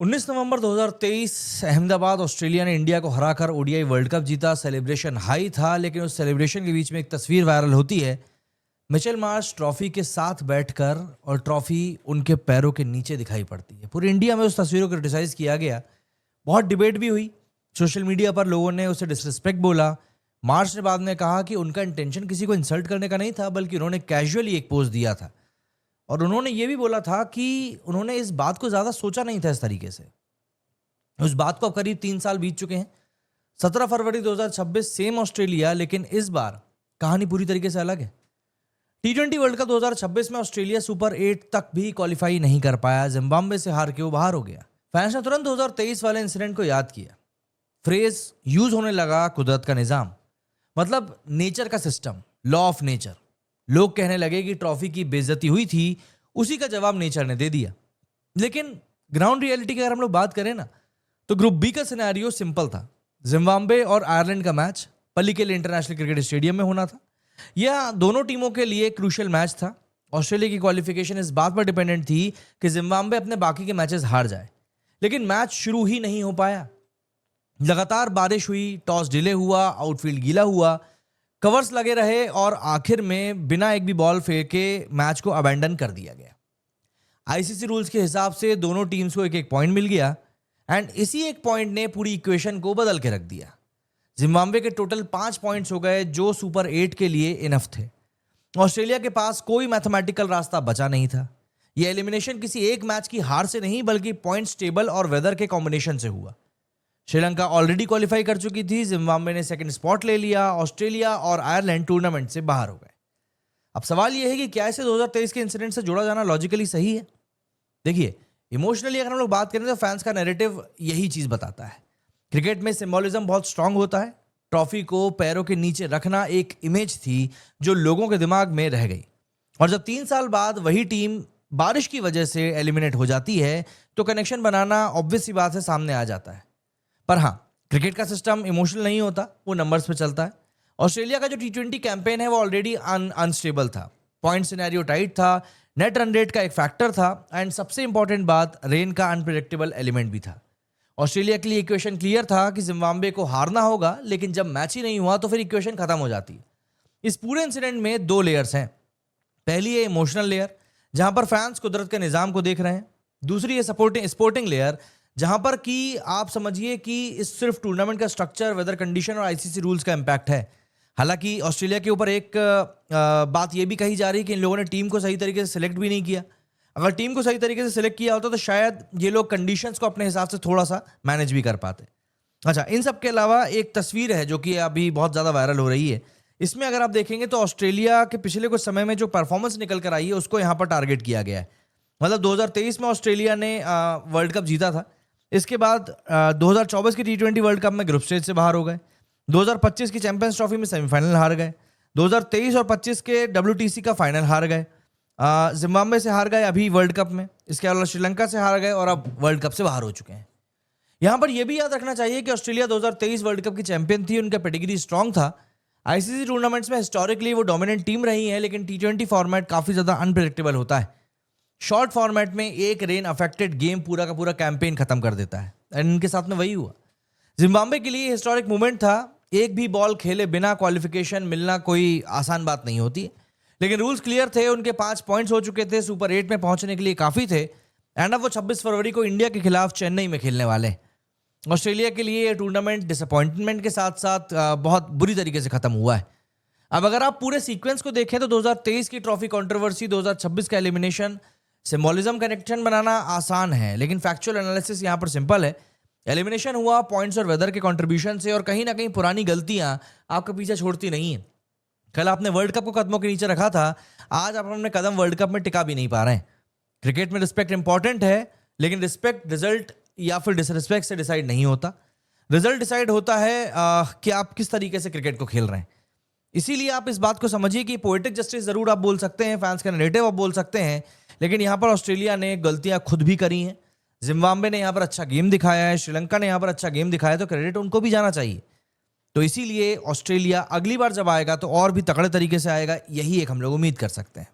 19 नवंबर 2023 Ahmedabad Australia ने India को हराकर ओडीआई वर्ल्ड कप जीता। सेलिब्रेशन हाई था, लेकिन उस सेलिब्रेशन के बीच में एक तस्वीर वायरल होती है। मिचेल मार्श ट्रॉफी के साथ बैठकर और ट्रॉफी उनके पैरों के नीचे दिखाई पड़ती है। पूरी इंडिया में उस तस्वीर को क्रिटिसाइज किया गया, बहुत डिबेट भी हुई। सोशल मीडिया पर लोगों ने उसे डिसरिस्पेक्ट बोला। मार्श ने बाद में कहा कि उनका इंटेंशन किसी को इंसल्ट करने का नहीं था, बल्कि उन्होंने कैजुअली एक पोज दिया था। और उन्होंने ये भी बोला था कि उन्होंने इस बात को ज़्यादा सोचा नहीं था इस तरीके से। उस बात को अब करीब 3 साल बीत चुके हैं। 17 फरवरी 2026 सेम ऑस्ट्रेलिया, लेकिन इस बार कहानी पूरी तरीके से अलग है। T20 वर्ल्ड कप 2026 में ऑस्ट्रेलिया सुपर 8 तक भी क्वालिफाई नहीं कर पाया। जिम्बाब्वे से हार के वो बाहर हो गया। फैंस ने तुरंत 2023 वाले इंसिडेंट को याद किया। फ्रेज यूज होने लगा, कुदरत का निजाम, मतलब नेचर का सिस्टम, लॉ ऑफ नेचर। लोग कहने लगे कि ट्रॉफी की बेइज्जती हुई थी, उसी का जवाब नेचर ने दे दिया। लेकिन ग्राउंड रियलिटी की अगर हम लोग बात करें ना, तो ग्रुप बी का सिनेरियो सिंपल था। जिम्बाब्वे और आयरलैंड का match Pallikal international cricket stadium में होना था। यह दोनों टीमों के लिए क्रूशियल मैच था। ऑस्ट्रेलिया की क्वालिफिकेशन इस बात पर डिपेंडेंट थी कि जिम्बाब्वे अपने बाकी के मैचेस हार जाए, लेकिन मैच शुरू ही नहीं हो पाया। लगातार बारिश हुई, टॉस डिले हुआ, आउटफील्ड गीला हुआ, कवर्स लगे रहे और आखिर में बिना एक भी बॉल फेंके मैच को अबैंडन कर दिया गया। आईसीसी रूल्स के हिसाब से दोनों टीम्स को एक एक पॉइंट मिल गया एंड इसी एक पॉइंट ने पूरी इक्वेशन को बदल के रख दिया। जिम्बाब्वे के टोटल 5 पॉइंट्स हो गए, जो सुपर 8 के लिए इनफ थे। ऑस्ट्रेलिया के पास कोई मैथमेटिकल रास्ता बचा नहीं था। यह एलिमिनेशन किसी एक मैच की हार से नहीं, बल्कि पॉइंट्स टेबल और वेदर के कॉम्बिनेशन से हुआ। श्रीलंका ऑलरेडी क्वालिफाई कर चुकी थी, जिम्बाब्वे ने सेकंड स्पॉट ले लिया, ऑस्ट्रेलिया और आयरलैंड टूर्नामेंट से बाहर हो गए। अब सवाल यह है कि क्या इसे 2023 के इंसिडेंट से जोड़ा जाना लॉजिकली सही है? देखिए, इमोशनली अगर हम लोग बात करें तो फैंस का नैरेटिव यही चीज बताता है। क्रिकेट में सिंबोलिज्म बहुत स्ट्रांग होता है। ट्रॉफी को पैरों के नीचे रखना एक इमेज थी जो लोगों के दिमाग में रह गई। और जब 3 साल बाद वही टीम बारिश की वजह से एलिमिनेट हो जाती है, तो कनेक्शन बनाना ऑब्वियस सी बात है सामने आ जाता है। पर हाँ, क्रिकेट का सिस्टम इमोशनल नहीं होता, वो नंबर्स पे चलता है। ऑस्ट्रेलिया का जो T20 कैंपेन है वो ऑलरेडी अनस्टेबल था। पॉइंट सिनेरियो टाइट था, नेट रन रेट का एक फैक्टर था एंड सबसे इंपॉर्टेंट बात, रेन का अनप्रिडिक्टेबल एलिमेंट भी था। ऑस्ट्रेलिया के लिए इक्वेशन क्लियर था कि जिम्बाब्वे को हारना होगा, लेकिन जब मैच ही नहीं हुआ तो फिर इक्वेशन खत्म हो जाती है। इस पूरे इंसिडेंट में 2 लेयर्स हैं। पहली है इमोशनल लेयर, जहां पर फैंस कुदरत के निजाम को देख रहे हैं। दूसरी है स्पोर्टिंग लेयर, जहां पर कि आप समझिए कि इस सिर्फ टूर्नामेंट का स्ट्रक्चर, वेदर कंडीशन और आईसीसी रूल्स का इंपैक्ट है। हालांकि ऑस्ट्रेलिया के ऊपर एक बात यह भी कही जा रही है कि इन लोगों ने टीम को सही तरीके से सिलेक्ट भी नहीं किया। अगर टीम को सही तरीके से सिलेक्ट किया होता तो शायद ये लोग कंडीशंस को अपने हिसाब से थोड़ा सा मैनेज भी कर पाते। अच्छा, इन सब के अलावा एक तस्वीर है जो कि अभी बहुत ज़्यादा वायरल हो रही है। इसमें अगर आप देखेंगे तो ऑस्ट्रेलिया के पिछले कुछ समय में जो परफॉर्मेंस निकल कर आई है उसको यहाँ पर टारगेट किया गया है। मतलब 2023 में ऑस्ट्रेलिया ने वर्ल्ड कप जीता था। इसके बाद 2024 की T20 वर्ल्ड कप में ग्रुप स्टेज से बाहर हो गए। 2025 की चैंपियंस ट्रॉफी में सेमीफाइनल हार गए। 2023 और 25 के WTC का फाइनल हार गए। जिम्बाब्वे से हार गए अभी वर्ल्ड कप में। इसके अलावा श्रीलंका से हार गए और अब वर्ल्ड कप से बाहर हो चुके हैं। यहाँ पर यह भी याद रखना चाहिए कि ऑस्ट्रेलिया 2023 वर्ल्ड कप की चैंपियन थी, उनका पेडिग्री स्ट्रांग था। आईसीसी टूर्नामेंट्स में हिस्टोरिकली वो डोमिनेंट टीम रही है, लेकिन T20 फॉर्मेट काफी ज्यादा अनप्रेडिक्टेबल होता है। शॉर्ट फॉर्मेट में एक रेन अफेक्टेड गेम पूरा का पूरा कैंपेन खत्म कर देता है एंड इनके साथ में वही हुआ। जिम्बाब्वे के लिए हिस्टोरिक मोमेंट था। एक भी बॉल खेले बिना क्वालिफिकेशन मिलना कोई आसान बात नहीं होती, लेकिन रूल्स क्लियर थे। उनके 5 पॉइंट्स हो चुके थे, सुपर 8 में पहुंचने के लिए काफी थे एंड अब वो 26 फरवरी को इंडिया के खिलाफ चेन्नई में खेलने वाले। ऑस्ट्रेलिया के लिए ये टूर्नामेंट डिसअपॉइंटमेंट के साथ साथ बहुत बुरी तरीके से खत्म हुआ है। अब अगर आप पूरे सीक्वेंस को देखें तो 2023 की ट्रॉफी कंट्रोवर्सी, 2026 का एलिमिनेशन, सिंबोलिज्म कनेक्शन बनाना आसान है, लेकिन फैक्चुअल एनालिसिस यहाँ पर सिंपल है। एलिमिनेशन हुआ पॉइंट्स और वेदर के कंट्रीब्यूशन से, और कहीं ना कहीं पुरानी गलतियां आपका पीछे छोड़ती नहीं है। कल आपने वर्ल्ड कप को कदमों के नीचे रखा था, आज आप अपने कदम वर्ल्ड कप में टिका भी नहीं पा रहे हैं। क्रिकेट में रिस्पेक्ट इंपॉर्टेंट है, लेकिन रिस्पेक्ट रिजल्ट या फिर डिसरिस्पेक्ट से डिसाइड नहीं होता। रिजल्ट डिसाइड होता है कि आप किस तरीके से क्रिकेट को खेल रहे हैं। इसीलिए आप इस बात को समझिए कि पोएटिक जस्टिस जरूर आप बोल सकते हैं, फैंस का नैरेटिव आप बोल सकते हैं, लेकिन यहाँ पर ऑस्ट्रेलिया ने गलतियां खुद भी करी हैं। जिम्बाब्वे ने यहाँ पर अच्छा गेम दिखाया है, श्रीलंका ने यहाँ पर अच्छा गेम दिखाया है, तो क्रेडिट उनको भी जाना चाहिए। तो इसीलिए ऑस्ट्रेलिया अगली बार जब आएगा तो और भी तगड़े तरीके से आएगा, यही एक हम लोग उम्मीद कर सकते हैं।